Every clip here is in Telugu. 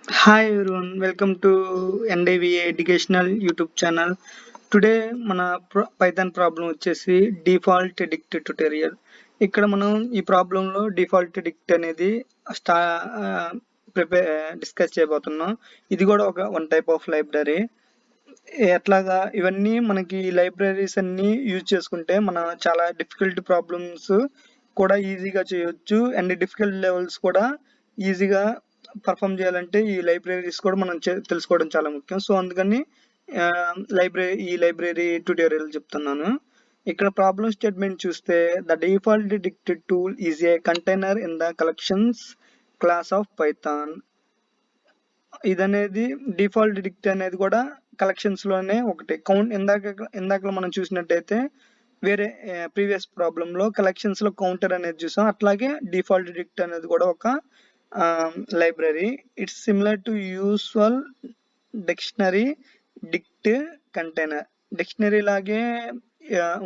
Hi everyone, welcome to NDVA educational YouTube channel. Today మన Python ప్రాబ్లం వచ్చేసి డిఫాల్ట్ డిక్ట్ ట్యుటోరియల్. ఇక్కడ మనం ఈ ప్రాబ్లంలో డిఫాల్ట్ డిక్ట్ అనేది స్టా ప్రిపేర్ డిస్కస్ చేయబోతున్నాం. ఇది కూడా వన్ టైప్ ఆఫ్ లైబ్రరీ. ఎట్లాగా ఇవన్నీ మనకి లైబ్రరీస్ అన్ని యూజ్ చేసుకుంటే మన చాలా డిఫికల్ట్ ప్రాబ్లమ్స్ కూడా ఈజీగా చేయొచ్చు అండ్ డిఫికల్ట్ లెవెల్స్ కూడా ఈజీగా పర్ఫామ్ చేయాలంటే ఈ లైబ్రరీస్ కూడా మనం తెలుసుకోవడం చాలా ముఖ్యం. సో అందుకని లైబ్రరీ ట్యూటోరియల్ చెప్తున్నాను. ఇక్కడ ప్రాబ్లం స్టేట్మెంట్ చూస్తే the default dict tool is a container in the collections class of Python. ఇదనేది డిఫాల్ట్ డిక్ట్ అనేది కూడా కలెక్షన్స్ లోనే ఒకటి. ఇందాక మనం చూసినట్టయితే వేరే ప్రీవియస్ ప్రాబ్లం లో కలెక్షన్స్ లో కౌంటర్ అనేది చూసాం. అట్లాగే డిఫాల్ట్ డిక్ట్ అనేది కూడా ఒక library. It's similar to usual dictionary dict container. Dictionary లాగే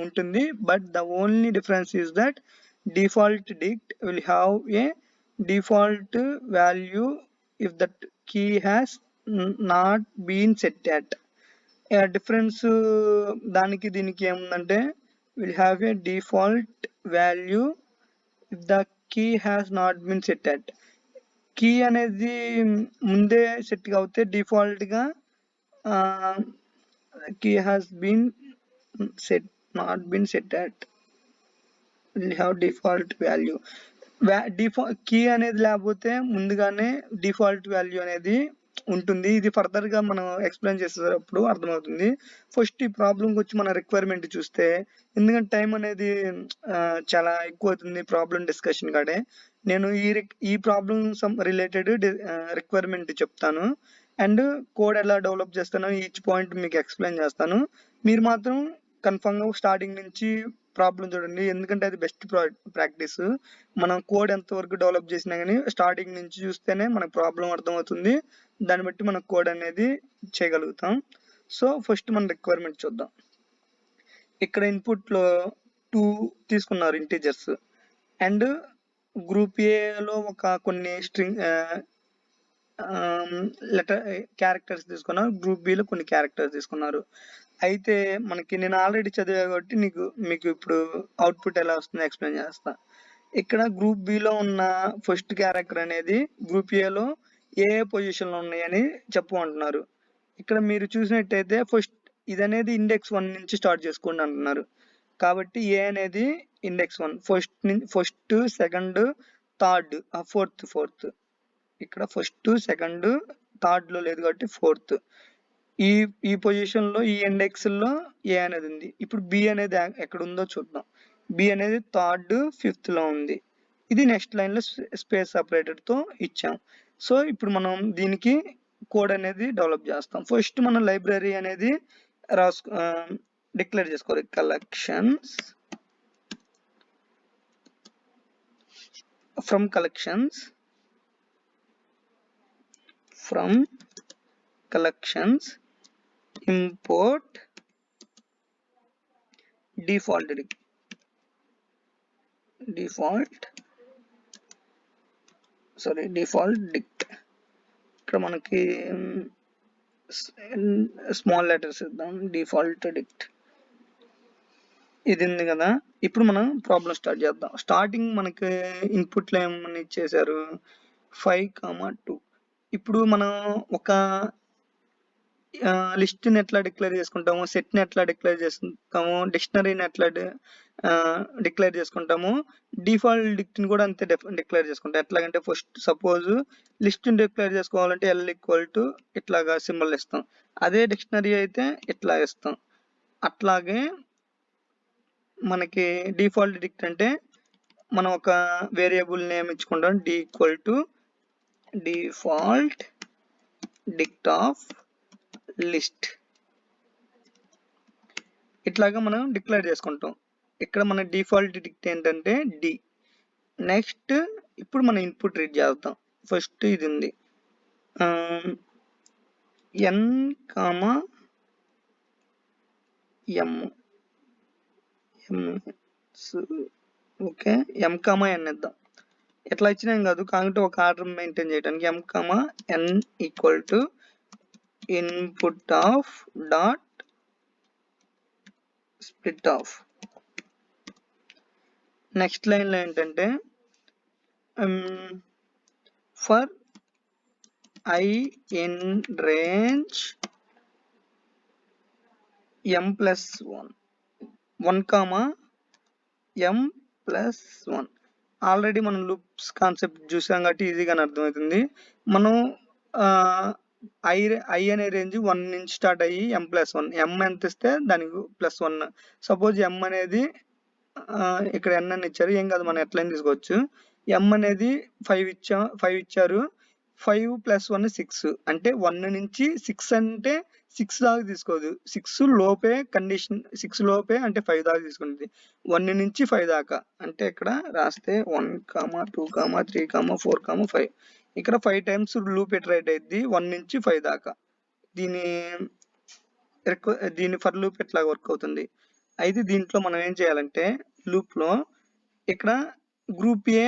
ఉంటుంది, but the only difference is that default dict will have a default value if that key has not been set at. Difference దానికి దీనికి ఏముందంటే will have a default value if the key has not been set at. Key అనేది ముందే సెట్ అవుతే డిఫాల్ట్ గా key has been set not been set at will have default value. Key అనేది లేకపోతే ముందుగానే డిఫాల్ట్ వాల్యూ అనేది ఉంటుంది. ఇది ఫర్దర్ గా మనం ఎక్స్ప్లెయిన్ చేసేటప్పుడు అర్థమవుతుంది. ఫస్ట్ ఈ ప్రాబ్లం వచ్చి మన రిక్వైర్మెంట్ చూస్తే, ఎందుకంటే టైం అనేది చాలా ఎక్కువ అవుతుంది ప్రాబ్లం డిస్కషన్ కాడే, నేను ఈ ప్రాబ్లం రిలేటెడ్ రిక్వైర్మెంట్ చెప్తాను అండ్ కోడ్ ఎలా డెవలప్ చేస్తానో ఈచ్ పాయింట్ మీకు ఎక్స్ప్లెయిన్ చేస్తాను. మీరు మాత్రం కన్ఫర్మ్ గా స్టార్టింగ్ నుంచి ప్రాబ్లం చూడండి, ఎందుకంటే అది బెస్ట్ ప్రాక్టీస్. మనం కోడ్ ఎంత వరకు డెవలప్ చేసినా కానీ స్టార్టింగ్ నుంచి చూస్తేనే మనకు ప్రాబ్లం అర్థమవుతుంది. దాన్ని బట్టి మనం కోడ్ అనేది చేయగలుగుతాం. సో ఫస్ట్ మన రిక్వైర్మెంట్ చూద్దాం. ఇక్కడ ఇన్పుట్ లో 2 తీసుకున్నారు ఇంటీజర్స్ అండ్ గ్రూప్ ఏలో కొన్ని స్ట్రింగ్ లెటర్ క్యారెక్టర్స్ తీసుకున్నారు, గ్రూప్ బిలో కొన్ని క్యారెక్టర్స్ తీసుకున్నారు. అయితే మనకి నేను ఆల్రెడీ చదివా కాబట్టి మీకు ఇప్పుడు అవుట్పుట్ ఎలా వస్తుందో ఎక్స్ప్లెయిన్ చేస్తా. ఇక్కడ గ్రూప్ బిలో ఉన్న ఫస్ట్ క్యారెక్టర్ అనేది గ్రూప్ ఏలో ఏ పొజిషన్ లో ఉన్నాయని చెప్పమంటున్నారు. ఇక్కడ మీరు చూసినట్టయితే ఫస్ట్ ఇది అనేది ఇండెక్స్ 1 నుంచి స్టార్ట్ చేసుకోండి అంటున్నారు. కాబట్టి ఏ అనేది index 1, first second third fourth. ఇక్కడ ఫస్ట్ సెకండ్ థర్డ్ లో లేదు కాబట్టి ఫోర్త్. ఈ ఈ పొజిషన్ లో ఈ ఇండెక్స్ లో ఏ అనేది ఉంది. ఇప్పుడు బి అనేది ఎక్కడ ఉందో చూద్దాం. బి అనేది థర్డ్ ఫిఫ్త్ లో ఉంది. ఇది నెక్స్ట్ లైన్ లో స్పేస్ సపరేటెడ్ తో ఇచ్చాం. సో ఇప్పుడు మనం దీనికి కోడ్ అనేది డెవలప్ చేస్తాం. ఫస్ట్ మనం లైబ్రరీ అనేది డిక్లేర్ చేసుకోవాలి. Collections from collections import default dict. ఇక్కడ మనకి స్మాల్ లెటర్స్ ఇద్దాం. డిఫాల్ట్ డిక్ట్ ఇది ఉంది కదా. ఇప్పుడు మనం ప్రాబ్లం స్టార్ట్ చేద్దాం. స్టార్టింగ్ మనకి ఇన్పుట్ లో ఏమని ఇచ్చేసారు 5,2. ఇప్పుడు మనం ఒక లిస్ట్ ని ఎట్లా డిక్లేర్ చేసుకుంటాము, సెట్ ని ఎట్లా డిక్లేర్ చేసుకుంటాము, డిక్షనరీని ఎట్లా డిక్లేర్ చేసుకుంటాము, డిఫాల్ట్ డిక్ట్ ని కూడా అంతే డిక్లేర్ చేసుకుంటాం. ఎట్లాగంటే ఫస్ట్ సపోజ్ లిస్ట్ ని డిక్లేర్ చేసుకోవాలంటే L = ఇట్లాగా సింబల్ ఇస్తాం. అదే డిక్షనరీ అయితే ఇట్లా ఇస్తాం. అట్లాగే మనకి డిఫాల్ట్ డిక్ట్ అంటే మనం ఒక వేరియబుల్ నేమ్ ఇచ్చుకుంటాం. Default dict of list. ఇట్లాగా మనం డిక్లేర్ చేసుకుంటాం. ఇక్కడ మన డిఫాల్ట్ డిక్ట్ ఏంటంటే డి. నెక్స్ట్ ఇప్పుడు మనం ఇన్పుట్ రీడ్ చేద్దాం. ఫస్ట్ ఇది ఉంది n, m. Okay, m, n ఇద్దాం. ఎట్లా ఇచ్చినా ఏం కాదు, కాకపోతే ఒక ఆర్డర్ మెయింటైన్ చేయడానికి m, n equal to input of dot split of. Next లైన్లో ఏంటంటే for I in range m plus 1 comma m plus 1. Already మనం లూప్స్ కాన్సెప్ట్ చూసాం కాబట్టి ఈజీగానే అర్థమవుతుంది. మనం ఐ అనే రేంజ్ 1 నుంచి స్టార్ట్ అయ్యి m plus 1, m ఎంత ఇస్తే దానికి +1. సపోజ్ m అనేది ఇక్కడ n అని ఇచ్చారు, ఏం కాదు, మనం ఎట్లయినా తీసుకోవచ్చు. m అనేది 5 ఇచ్చారు, 5 + 1 6, అంటే 1 నుంచి 6 అంటే 6 దాకా తీసుకోదు, 6 లోపే కండిషన్, 6 లోపే అంటే 5 దాకా తీసుకుంటుంది. 1 నుంచి 5 దాకా అంటే ఇక్కడ రాస్తే 1, 2, 3, 4, 5. ఇక్కడ 5 టైమ్స్ లూప్ ఇటరేట్ అయింది 1 నుంచి 5 దాకా. దీని ఫర్ లూప్ ఎట్లా వర్క్ అవుతుంది. అయితే దీంట్లో మనం ఏం చేయాలంటే లూప్ లో ఇక్కడ గ్రూప్ ఏ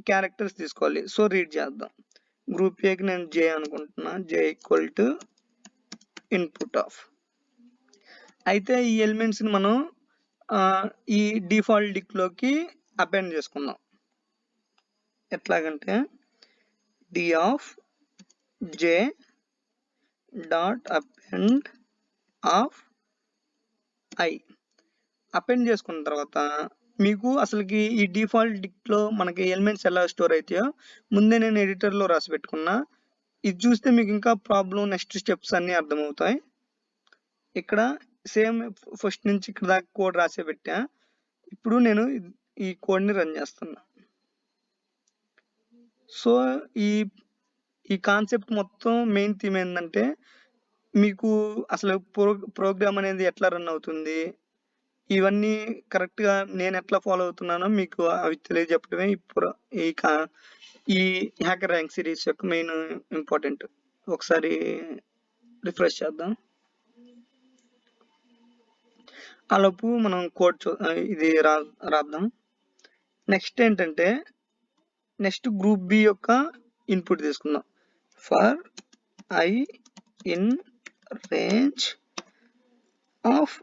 క్యారెక్టర్స్ తీసుకోవాలి. సో రీడ్ చేద్దాం. గ్రూప్ ఏకి నేను జే అనుకుంటున్నా, జే ఈక్వల్ టు ఇన్పుట్ ఆఫ్. అయితే ఈ ఎలిమెంట్స్ ని మనం ఈ డిఫాల్ట్ డిక్ట్ లోకి అపెండ్ చేసుకుందాం. ఎట్లాగంటే D of J dot append of I. Append చేసుకున్న తర్వాత మీకు అసలుకి ఈ డిఫాల్ట్ డిక్ట్ లో మనకి ఎలిమెంట్స్ ఎలా స్టోర్ అవుతాయో ముందే నేను ఎడిటర్ లో రాసి పెట్టుకున్నా. ఇది చూస్తే మీకు ఇంకా ప్రాబ్లం నెక్స్ట్ స్టెప్స్ అన్ని అర్థమవుతాయి. ఇక్కడ సేమ్ ఫస్ట్ నుంచి ఇక్కడ దాకా కోడ్ రాసే పెట్టా. ఇప్పుడు నేను ఈ కోడ్ ని రన్ చేస్తున్నా. సో ఈ కాన్సెప్ట్ మొత్తం మెయిన్ థీమ్ ఏంటంటే మీకు అసలు ప్రోగ్రామ్ అనేది ఎట్లా రన్ అవుతుంది, ఇవన్నీ కరెక్ట్ గా నేను ఎట్లా ఫాలో అవుతున్నానో మీకు అవి తెలియజెప్పడమే ఈ హ్యాకర్ ర్యాంక్ సిరీస్ యొక్క మెయిన్ ఇంపార్టెంట్. ఒకసారి రిఫ్రెష్ చేద్దాం. ఆలోపు మనం కోడ్ ఇది రాద్దాం. నెక్స్ట్ ఏంటంటే నెక్స్ట్ గ్రూప్ బి యొక్క ఇన్పుట్ తీసుకుందాం. For I in range of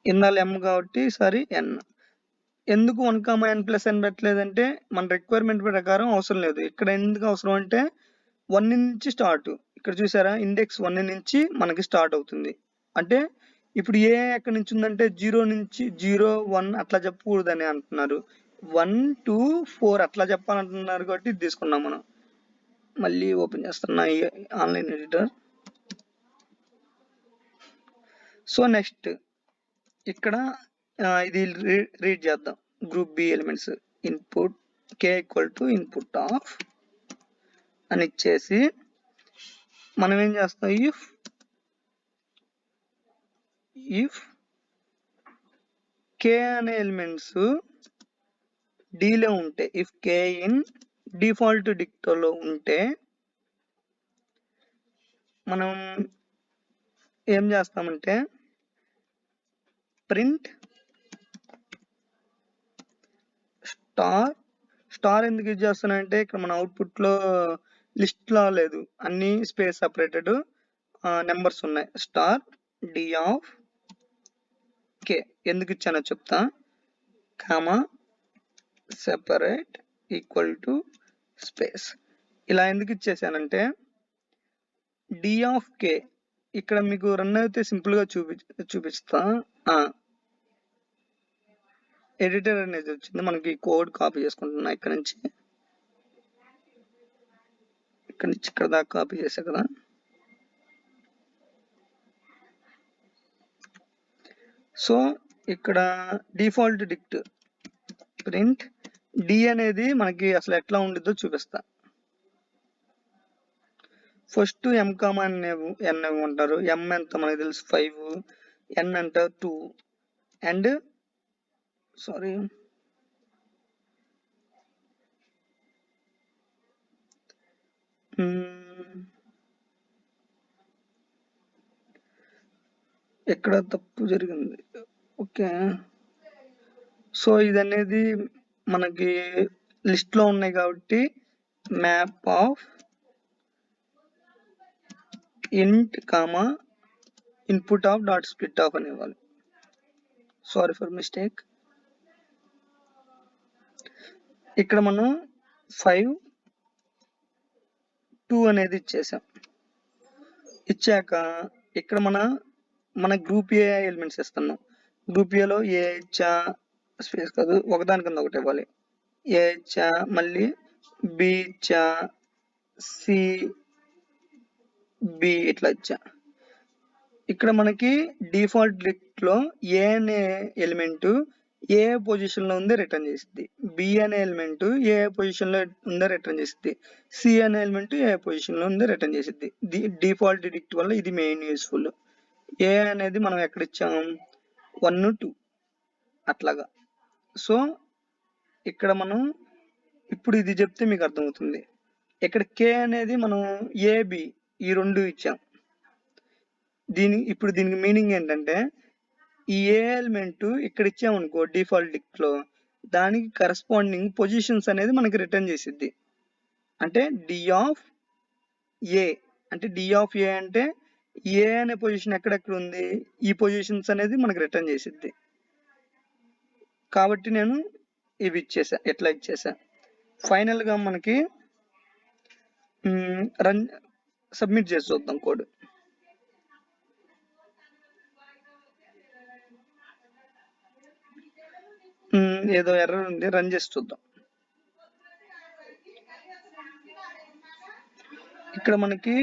ఇన్నాళ్ళు m కాబట్టి సారీ n. ఎందుకు 1, n + n పెట్టలేదంటే మన రిక్వైర్మెంట్ ప్రకారం అవసరం లేదు. ఇక్కడ ఎందుకు అవసరం అంటే 1 నుంచి స్టార్ట్. ఇక్కడ చూసారా ఇండెక్స్ 1 నుంచి మనకి స్టార్ట్ అవుతుంది. అంటే ఇప్పుడు ఏ ఎక్కడి నుంచి ఉందంటే 0 నుంచి 0, 1 అట్లా చెప్పకూడదని అంటున్నారు. 1, 2, 4 అట్లా చెప్పాలంటున్నారు కాబట్టి ఇది తీసుకున్నాం మనం. మళ్ళీ ఓపెన్ చేస్తున్నా ఈ ఆన్లైన్ ఎడిటర్. సో నెక్స్ట్ ఇక్కడ ఇది రీడ్ చేద్దాం. Group B elements input k equal to input of అని ఇచ్చేసి మనం ఏం చేస్తాం, ఇఫ్ k అనే ఎలిమెంట్స్ డిలో ఉంటే, if k in default dict లో ఉంటే మనం ఏం చేస్తామంటే ప్రింట్ స్టార్ ఎందుకు యూజ్ చేస్తున్నానంటే ఇక్కడ మన అవుట్పుట్ లో లిస్ట్ లా లేదు, అన్ని స్పేస్ సపరేటెడ్ నెంబర్స్ ఉన్నాయి. స్టార్ డి ఆఫ్ కే ఎందుకు ఇచ్చానో చెప్తా. Comma separate equal to space. ఇలా ఎందుకు ఇచ్చేసానంటే డి ఆఫ్ కే ఇక్కడ మీకు రన్ అయితే సింపుల్ గా చూపిస్తా. ఎడిటర్ అనేది వచ్చింది, మనకి కోడ్ కాపీ చేసుకుంటున్నా. ఇక్కడ నుంచి ఇక్కడ దాకా కాపీ చేసా కదా. సో ఇక్కడ డిఫాల్ట్ డిక్ట్ ప్రింట్ డి అనేది మనకి అసలు ఎట్లా ఉండిద్దో చూపిస్తా. ఫస్ట్ m, n ఉంటారు. m ఎంత మనకి తెలుసు 5, n అంటే 2 అండ్ సారీ ఎక్కడ తప్పు జరిగింది. ఓకే, సో ఇది అనేది మనకి లిస్ట్ లో ఉన్నాయి కాబట్టి మ్యాప్ ఆఫ్ ఇంట్ comma input of dot split of అని ఇవ్వాలి. Sorry for mistake. ఇక్కడ మనం 5 2 అనేది ఇచ్చేసాం. ఇచ్చాక ఇక్కడ మన గ్రూప్ ఏ ఎలిమెంట్స్ ఇస్తున్నాం. గ్రూప్ ఏలో ఏ ఇచ్చా స్పేస్ కాదు, ఒకదాని కింద ఒకటి ఇవ్వాలి. ఏ ఇచ్చా, మళ్ళీ బి ఇచ్చా, సి బి ఇట్లా ఇచ్చా. ఇక్కడ మనకి డిఫాల్ట్ డిక్ట్ లో ఏ అనే ఎలిమెంట్ ఏ పొజిషన్ లో ఉందో రిటర్న్ చేసింది, బి అనే ఎలిమెంట్ ఏ పొజిషన్ లో ఉందో రిటర్న్ చేసింది, సి అనే ఎలిమెంట్ ఏ పొజిషన్ లో ఉందో రిటర్న్ చేసింది. డిఫాల్ట్ డిక్ట్ వల్ల ఇది మెయిన్ యూస్ఫుల్. ఏ అనేది మనం ఎక్కడ ఇచ్చాం 1 2 అట్లాగా. సో ఇక్కడ మనం ఇప్పుడు ఇది చెప్తే మీకు అర్థమవుతుంది. ఇక్కడ కే అనేది మనం ఏబి ఈ రెండు ఇచ్చాం. ఇప్పుడు దీనికి మీనింగ్ ఏంటంటే ఈ ఏ ఎలిమెంట్ ఇక్కడ ఇచ్చామనుకో డిఫాల్ట్ డిక్ట్ లో దానికి కరెస్పాండింగ్ పొజిషన్స్ అనేది మనకి రిటర్న్ చేసిద్ది. అంటే డి ఆఫ్ ఏ అంటే డి ఆఫ్ ఏ అంటే ఏ అనే పొజిషన్ ఎక్కడెక్కడ ఉంది ఈ పొజిషన్స్ అనేది మనకి రిటర్న్ చేసిద్ది. కాబట్టి నేను ఇవి ఇచ్చేసా, ఎట్లా ఇచ్చేసా. ఫైనల్ గా మనకి రన్ సబ్మిట్ చేసి చూద్దాం కోడ్. ఏదో ఎర్రర్ ఉంది, రన్ చేసి చూద్దాం. ఇక్కడ మనకి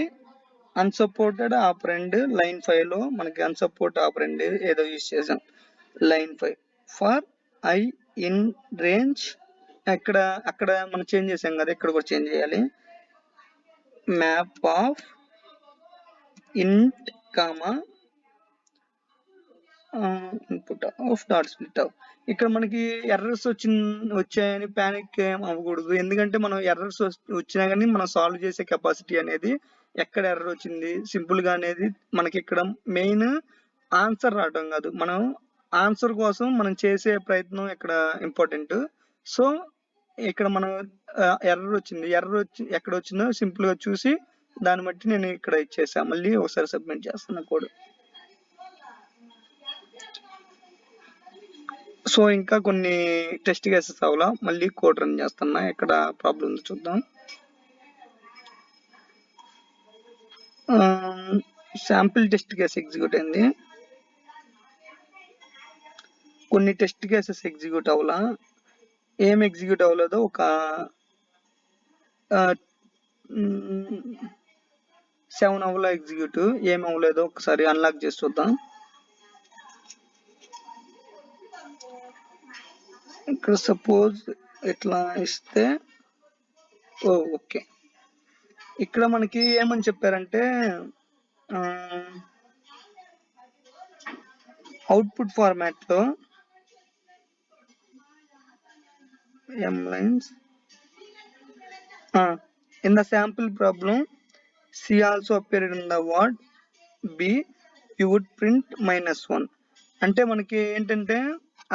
అన్సపోర్టెడ్ ఆపరెండ్ లైన్ 5 లో మనకి అన్సపోర్ట్ ఆపరెండ్ ఏదో యూజ్ చేసాం. Line 5 for I in range అక్కడ మనం చేంజ్ చేసాం కదా, ఇక్కడ కూడా చేంజ్ చేయాలి. మ్యాప్ ఆఫ్ ఇంట్ comma input of dot split of. ఇక్కడ మనకి ఎర్రర్స్ వచ్చాయని ప్యానిక్ ఏం అవ్వకూడదు, ఎందుకంటే మనం ఎర్రర్స్ వచ్చినా కానీ మనం సాల్వ్ చేసే కెపాసిటీ అనేది ఎక్కడ ఎర్రర్ వచ్చింది సింపుల్ గా అనేది మనకి ఇక్కడ మెయిన్ ఆన్సర్ రావడం కాదు, మనం ఆన్సర్ కోసం మనం చేసే ప్రయత్నం ఇక్కడ ఇంపార్టెంట్. సో ఇక్కడ మనం ఎర్రర్ వచ్చింది, ఎక్కడ వచ్చిందో సింపుల్ గా చూసి దాన్ని బట్టి నేను ఇక్కడ ఇచ్చేసా. మళ్ళీ ఒకసారి సబ్మిట్ చేస్తున్నా కోడ్. సో ఇంకా కొన్ని టెస్ట్ కేసెస్ అవ్వాలా, మళ్ళీ కోడ్ రన్ చేస్తున్నా. ఎక్కడ ప్రాబ్లం ఉందో చూద్దాం. శాంపిల్ టెస్ట్ కేసు ఎగ్జిక్యూట్ అయింది, కొన్ని టెస్ట్ కేసెస్ ఎగ్జిక్యూట్ అవ్వాలా. ఏం ఎగ్జిక్యూట్ అవ్వలేదో ఒక 7 అవ్వాలా ఎగ్జిక్యూట్. ఏం అవ్వలేదో ఒకసారి అన్లాక్ చేసి చూద్దాం. ఇక్కడ సపోజ్ ఇట్లా ఇస్తే ఓకే. ఇక్కడ మనకి ఏమని చెప్పారంటే అవుట్పుట్ ఫార్మాట్ లో m lines in the sample problem C also appeared in the word B you would print -1. అంటే మనకి ఏంటంటే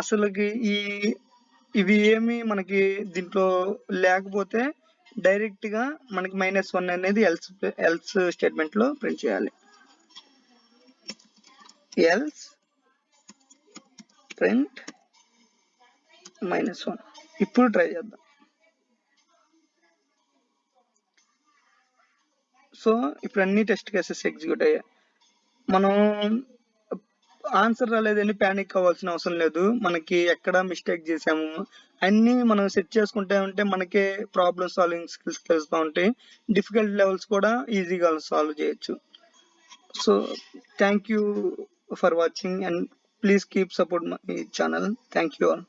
అసలుకి ఇవి ఏమి మనకి దీంట్లో లేకపోతే డైరెక్ట్ గా మనకి -1 అనేది ఎల్స్ స్టేట్మెంట్ లో ప్రింట్ చేయాలి. Else print -1. ఇప్పుడు ట్రై చేద్దాం. సో ఇప్పుడు అన్ని టెస్ట్ కేసెస్ ఎగ్జిక్యూట్ అయ్యాయి. మనం ఆన్సర్ రాలేదని ప్యానిక్ అవ్వాల్సిన అవసరం లేదు, మనకి ఎక్కడ మిస్టేక్ చేసాము అన్ని మనం సెట్ చేసుకుంటే ఉంటే మనకే ప్రాబ్లమ్ సాల్వింగ్ స్కిల్స్ తెలుస్తూ ఉంటాయి. డిఫికల్ట్ లెవెల్స్ కూడా ఈజీగా సాల్వ్ చేయొచ్చు. So thank you for watching and please keep support my channel. Thank you all.